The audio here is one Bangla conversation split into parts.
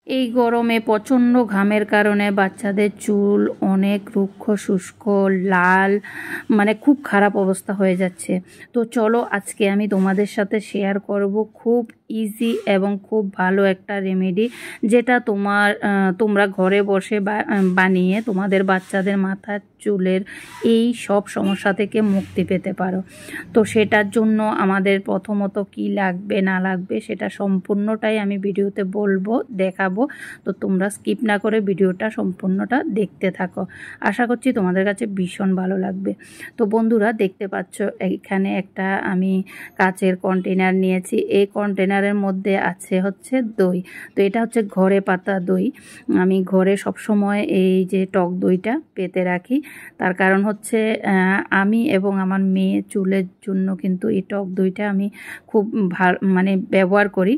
এই গরমে প্রচণ্ড ঘামের কারণে বাচ্চাদের চুল অনেক রুক্ষ শুষ্ক লাল মানে খুব খারাপ অবস্থা হয়ে যাচ্ছে। তো চলো আজকে আমি তোমাদের সাথে শেয়ার করব খুব ইজি এবং খুব ভালো একটা রেমেডি, যেটা তোমরা ঘরে বসে বানিয়ে তোমাদের বাচ্চাদের মাথার চুলের এই সব সমস্যা থেকে মুক্তি পেতে পারো। তো সেটার জন্য আমাদের প্রথমত কি লাগবে না লাগবে সেটা সম্পূর্ণটাই আমি ভিডিওতে বলবো, দেখাবো। তো তোমরা স্কিপ না করে ভিডিওটা সম্পূর্ণটা দেখতে থাকো, আশা করছি তোমাদের কাছে ভীষণ ভালো লাগবে। তো বন্ধুরা দেখতে পাচ্ছ এখানে একটা আমি কাচের কন্টেনার নিয়েছি। এই কন্টেনারের মধ্যে আছে হচ্ছে দই। তো এটা হচ্ছে ঘরে পাতা দই। আমি ঘরে সবসময় এই যে টক দইটা পেতে রাখি, তার কারণ হচ্ছে আমি এবং আমার মেয়ে চুলের জন্য কিন্তু এই টক দইটা আমি খুব মানে ব্যবহার করি।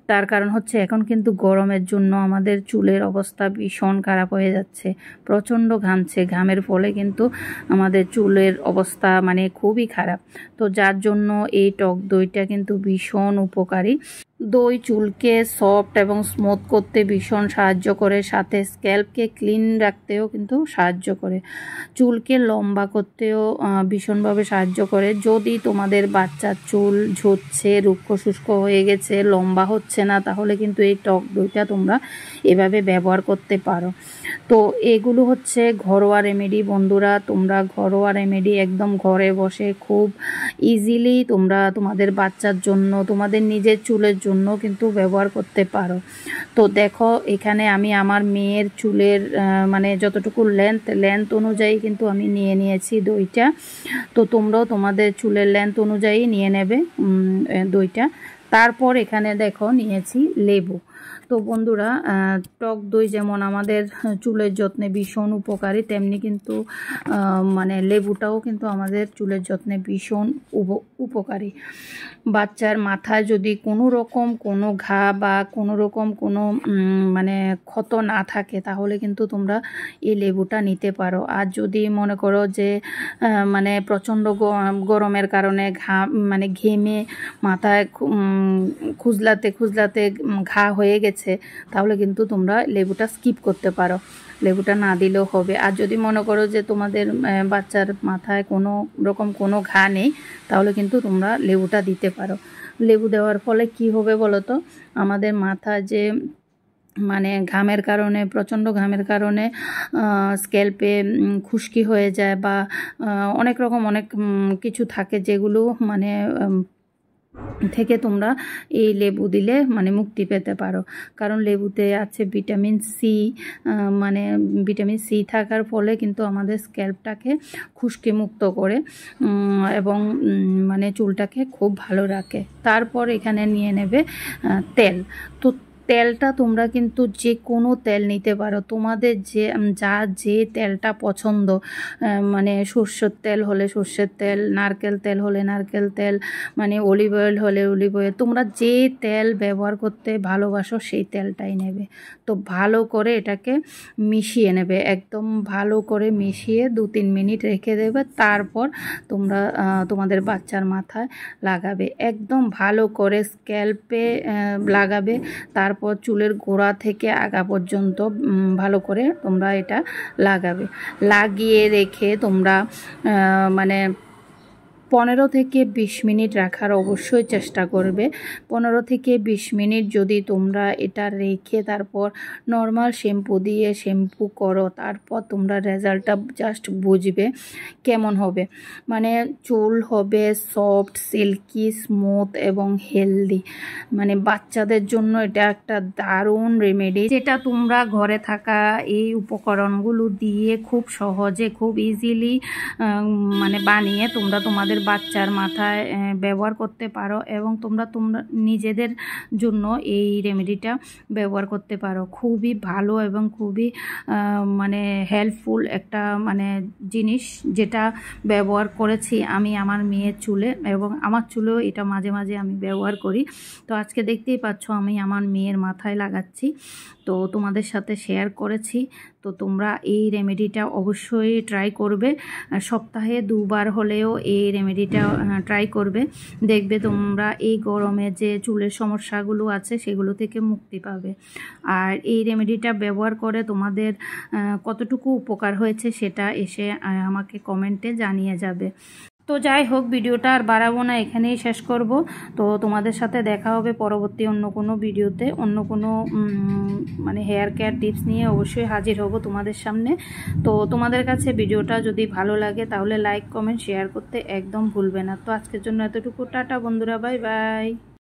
তার কারণ হচ্ছে এখন কিন্তু গরমের জন্য আমাদের চুলের অবস্থা ভীষণ খারাপ হয়ে যাচ্ছে, প্রচণ্ড ঘামছে, ঘামের ফলে কিন্তু আমাদের চুলের অবস্থা মানে খুবই খারাপ। তো যার জন্য এই টক দইটা কিন্তু ভীষণ উপকারী। দই চুলকে সফট এবং স্মুথ করতে ভীষণ সাহায্য করে, সাথে স্ক্যাল্পকে ক্লিন রাখতেও কিন্তু সাহায্য করে, চুলকে লম্বা করতেও ভীষণভাবে সাহায্য করে। যদি তোমাদের বাচ্চার চুল ঝরছে, রুক্ষ শুষ্ক হয়ে গেছে, লম্বা হচ্ছে না, তাহলে কিন্তু এই টক দইটা তোমরা এভাবে ব্যবহার করতে পারো। তো এগুলো হচ্ছে ঘরোয়া রেমেডি বন্ধুরা, তোমরা ঘরোয়া রেমেডি একদম ঘরে বসে খুব ইজিলি তোমরা তোমাদের বাচ্চার জন্য, তোমাদের নিজের চুলের জন্য কিন্তু ব্যবহার করতে পারো। তো দেখো এখানে আমি আমার মেয়ের চুলের মানে যতটুকু লেন্থ অনুযায়ী কিন্তু আমি নিয়ে নিয়েছি দইটা। তো তোমরাও তোমাদের চুলের লেন্থ অনুযায়ী নিয়ে নেবে দইটা। তারপর এখানে দেখো নিয়েছি লেবু। তো বন্ধুরা টক দই যেমন আমাদের চুলের যত্নে ভীষণ উপকারী, তেমনি কিন্তু মানে লেবুটাও কিন্তু আমাদের চুলের যত্নে ভীষণ উপকারী। বাচ্চার মাথায় যদি কোনো রকম কোনো ঘা বা কোনো রকম কোনো মানে ক্ষত না থাকে, তাহলে কিন্তু তোমরা এই লেবুটা নিতে পারো। আর যদি মনে করো যে মানে প্রচণ্ড গরমের কারণে মানে ঘেমে মাথায় খুজলাতে ঘা হয়ে গেছে, তাহলে কিন্তু তোমরা লেবুটা স্কিপ করতে পারো, লেবুটা না দিলেও হবে। আর যদি মনে করো যে তোমাদের বাচ্চার মাথায় কোনো রকম কোনো ঘা নেই, তাহলে কিন্তু তোমরা লেবুটা দিতে পারো। লেবু দেওয়ার ফলে কি হবে বলো তো, আমাদের মাথা যে মানে ঘামের কারণে, প্রচণ্ড ঘামের কারণে স্ক্যাল্পে খুশকি হয়ে যায় বা অনেক রকম অনেক কিছু থাকে, যেগুলো মানে থেকে তোমরা এই লেবু দিলে মানে মুক্তি পেতে পারো। কারণ লেবুতে আছে ভিটামিন সি, মানে ভিটামিন সি থাকার ফলে কিন্তু আমাদের স্ক্যাল্পটাকে খুশকি মুক্ত করে এবং মানে চুলটাকে খুব ভালো রাখে। তারপর এখানে নিয়ে নেবে তেল। তো তেলটা তোমরা কিন্তু যে কোনো তেল নিতে পারো, তোমাদের যে তেলটা পছন্দ, মানে সর্ষের তেল হলে সর্ষের তেল, নারকেল তেল হলে নারকেল তেল, মানে অলিভ অয়েল হলে অলিভ অয়েল, তোমরা যে তেল ব্যবহার করতে ভালোবাসো সেই তেলটাই নেবে। তো ভালো করে এটাকে মিশিয়ে নেবে, একদম ভালো করে মিশিয়ে 2-3 মিনিট রেখে দেবে। তারপর তোমরা তোমাদের বাচ্চার মাথায় লাগাবে, একদম ভালো করে স্ক্যাল্পে লাগাবে। তারপর চুলের গোড়া থেকে আগা পর্যন্ত ভালো করে তোমরা এটা লাগাবে, লাগিয়ে রেখে তোমরা মানে 15 থেকে 20 মিনিট রাখার অবশ্যই চেষ্টা করবে। 15 থেকে 20 মিনিট যদি তোমরা এটা রেখে তারপর নর্মাল শ্যাম্পু দিয়ে শ্যাম্পু করো, তারপর তোমরা রেজাল্টটা জাস্ট বুঝবে কেমন হবে। মানে চুল হবে সফট, সিল্কি, স্মুথ এবং হেলদি। মানে বাচ্চাদের জন্য এটা একটা দারুণ রেমেডি, যেটা তোমরা ঘরে থাকা এই উপকরণগুলো দিয়ে খুব সহজে, খুব ইজিলি মানে বানিয়ে তোমরা তোমাদের বাচ্চার মাথায় ব্যবহার করতে পারো এবং তোমরা নিজেদের জন্য এই রেমেডিটা ব্যবহার করতে পারো। খুবই ভালো এবং খুবই মানে হেল্পফুল একটা মানে জিনিস, যেটা ব্যবহার করেছি আমি আমার মেয়ের চুলে, এবং আমার চুলেও এটা মাঝে মাঝে আমি ব্যবহার করি। তো আজকে দেখতেই পাচ্ছ আমি আমার মেয়ের মাথায় লাগাচ্ছি, তো তোমাদের সাথে শেয়ার করেছি। তো তোমরা এই রেমেডিটা অবশ্যই ট্রাই করবে, সপ্তাহে 2বার হলেও এই রেমেডিটা ট্রাই করবে। দেখবে তোমরা এই গরমে যে চুলের সমস্যাগুলো আছে সেগুলো থেকে মুক্তি পাবে। আর এই রেমেডিটা ব্যবহার করে তোমাদের কতটুকু উপকার হয়েছে সেটা এসে আমাকে কমেন্টে জানিয়ে যাবে। তো যাই হোক, ভিডিওটা আর বাড়াবো না, এখানেই শেষ করব। তো তোমাদের সাথে দেখা হবে পরবর্তী অন্য কোনো ভিডিওতে, অন্য কোনো মানে হেয়ার কেয়ার টিপস নিয়ে অবশ্যই হাজির হব তোমাদের সামনে। তো তোমাদের কাছে ভিডিওটা যদি ভালো লাগে তাহলে লাইক কমেন্ট শেয়ার করতে একদম ভুলবে না। তো আজকের জন্য এতটুকু, টাটা বন্ধুরা, বাই বাই।